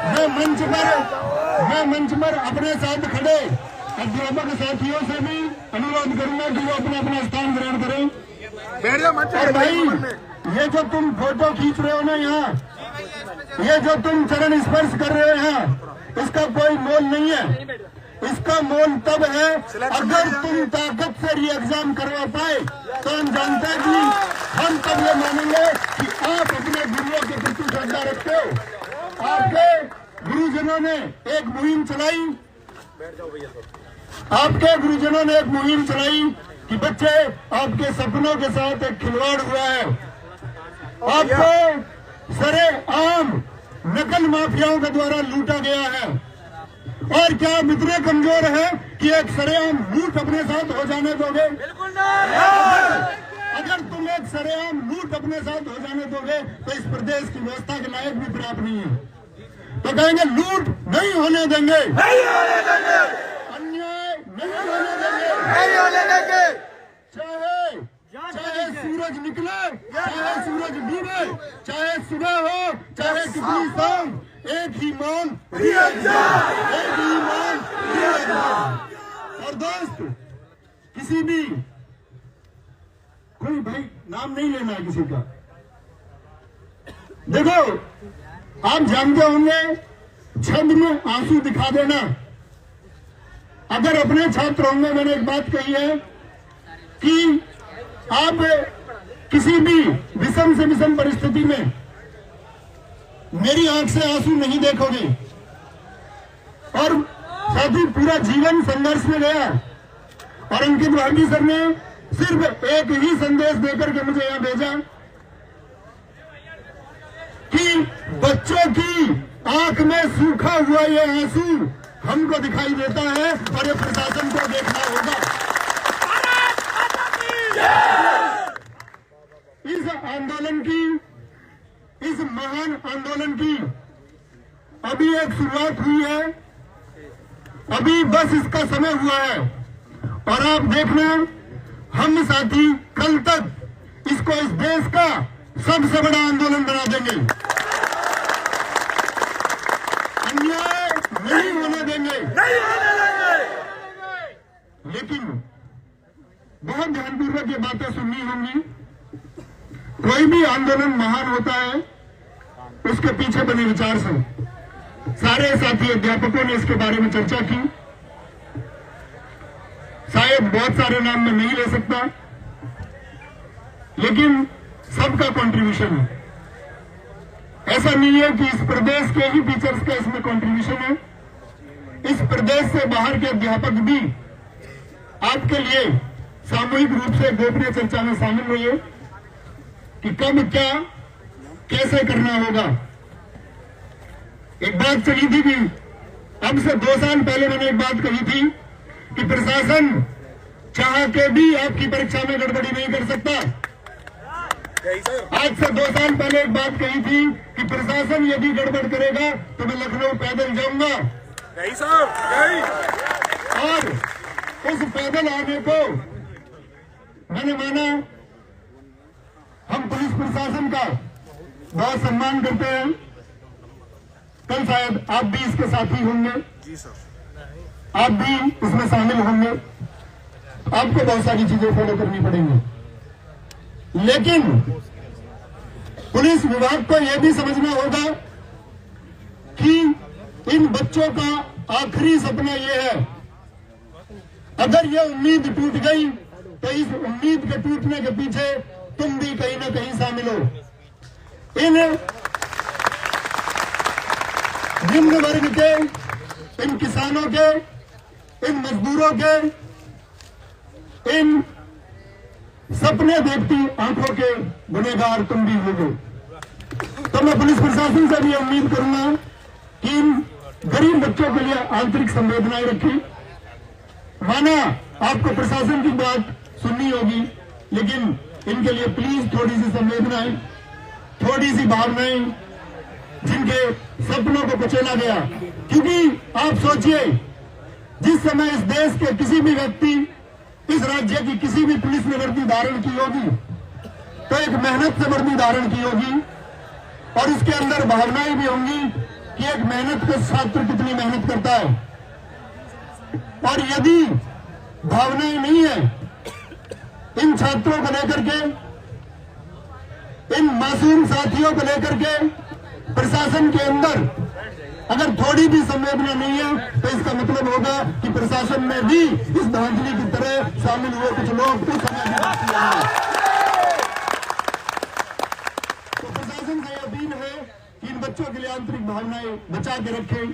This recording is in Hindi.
मैं मंच पर अपने साथ खड़े अध्यापक साथियों से भी अनुरोध करूंगा कि वो अपना अपना स्थान ग्रहण करें। और भाई, ये जो तुम फोटो खींच रहे हो ना यहाँ, ये जो तुम चरण स्पर्श कर रहे हो यहाँ, इसका कोई मोल नहीं है। इसका मोल तब है अगर तुम ताकत से री एग्जाम करवा पाए, तो हम जानते हैं कि हम तब ये मानेंगे कि आप अपने गुरुओं के प्रति श्रद्धा रखते हो। आपके गुरुजनों ने एक मुहिम चलाई, आपके गुरुजनों ने एक मुहिम चलाई कि बच्चे, आपके सपनों के साथ एक खिलवाड़ हुआ है। आपको सरेआम नकल माफियाओं के द्वारा लूटा गया है। और क्या आप इतने कमजोर हैं कि एक सरेआम लूट अपने साथ हो जाने दोगे? बिल्कुल नहीं। अगर तुम एक सरेआम लूट अपने साथ हो जाने दोगे तो इस प्रदेश की व्यवस्था के लायक भी प्राप्त नहीं है। तो कहेंगे लूट नहीं होने देंगे, नहीं होने देंगे, अन्याय नहीं होने देंगे, नहीं होने देंगे। चाहे सूरज निकले, चाहे सूरज डूबे, चाहे सुबह हो, चाहे कितनी शाम, एक ही मान, एक ही मान। और दोस्त, किसी भी, कोई भाई नाम नहीं लेना है किसी का। देखो, आप जानते होंगे, छंद में आंसू दिखा देना। अगर अपने छात्र होंगे, मैंने एक बात कही है कि आप किसी भी विषम से विषम परिस्थिति में मेरी आंख से आंसू नहीं देखोगे। और साथ ही पूरा जीवन संघर्ष में गया। और अंकित भाटी सर ने सिर्फ एक ही संदेश देकर के मुझे यहां भेजा कि बच्चों की आंख में सूखा हुआ ये आंसू हमको दिखाई देता है और ये प्रशासन को देखना होगा। इस आंदोलन की, इस महान आंदोलन की अभी एक शुरुआत हुई है, अभी बस इसका समय हुआ है। और आप देखना, हम साथी कल तक इसको इस देश का सबसे बड़ा आंदोलन बना देंगे। अन्याय नहीं होने देंगे, नहीं होने देंगे। लेकिन बहुत ध्यानपूर्वक ये बातें सुननी होंगी। कोई भी आंदोलन महान होता है, उसके पीछे बने विचार से। सारे साथी अध्यापकों ने इसके बारे में चर्चा की। शायद बहुत सारे नाम मैं नहीं ले सकता, लेकिन सबका कंट्रीब्यूशन है। ऐसा नहीं है कि इस प्रदेश के ही टीचर्स का इसमें कंट्रीब्यूशन है। इस प्रदेश से बाहर के अध्यापक भी आपके लिए सामूहिक रूप से गोपनीय चर्चा में शामिल हुए कि कब क्या कैसे करना होगा। एक बात चली थी कि अब से 2 साल पहले मैंने एक बात कही थी कि प्रशासन चाह के भी आपकी परीक्षा में गड़बड़ी नहीं कर सकता। आज से 2 साल पहले एक बात कही थी कि प्रशासन यदि गड़बड़ करेगा तो मैं लखनऊ पैदल जाऊंगा। और उस पैदल आने को मैंने माना। हम पुलिस प्रशासन का बहुत सम्मान करते हैं। कल शायद आप भी इसके साथी होंगे, जी सर, आप भी इसमें शामिल होंगे। आपको बहुत सारी चीजें फॉलो करनी पड़ेंगी, लेकिन पुलिस विभाग को यह भी समझना होगा कि इन बच्चों का आखिरी सपना यह है। अगर ये उम्मीद टूट गई तो इस उम्मीद के टूटने के पीछे तुम भी कहीं ना कहीं शामिल हो। इन निम्न वर्ग के, इन किसानों के, इन मजदूरों के, इन सपने देखती आंखों के गुनहगार तुम भी होगे। तो मैं पुलिस प्रशासन से भी उम्मीद करूंगा कि इन गरीब बच्चों के लिए आंतरिक संवेदनाएं रखी। माना आपको प्रशासन की बात सुननी होगी, लेकिन इनके लिए प्लीज थोड़ी सी संवेदनाएं, थोड़ी सी भावनाएं, जिनके सपनों को कुचला गया। क्योंकि आप सोचिए, जिस समय इस देश के किसी भी व्यक्ति, इस राज्य की किसी भी पुलिस ने वर्दी धारण की होगी तो एक मेहनत से वर्दी धारण की होगी। और इसके अंदर भावनाएं भी होंगी कि एक मेहनत का छात्र कितनी मेहनत करता है। और यदि भावनाएं नहीं है इन छात्रों को लेकर के, इन मासूम साथियों को लेकर के प्रशासन के अंदर अगर थोड़ी भी संवेदना नहीं है, तो इसका मतलब होगा कि प्रशासन में भी इस धांधली की तरह शामिल हुए कुछ लोग उस समय भी बाकी हैं। तो प्रशासन से अपील है कि इन बच्चों के लिए आंतरिक भावनाएं बचा के रखें।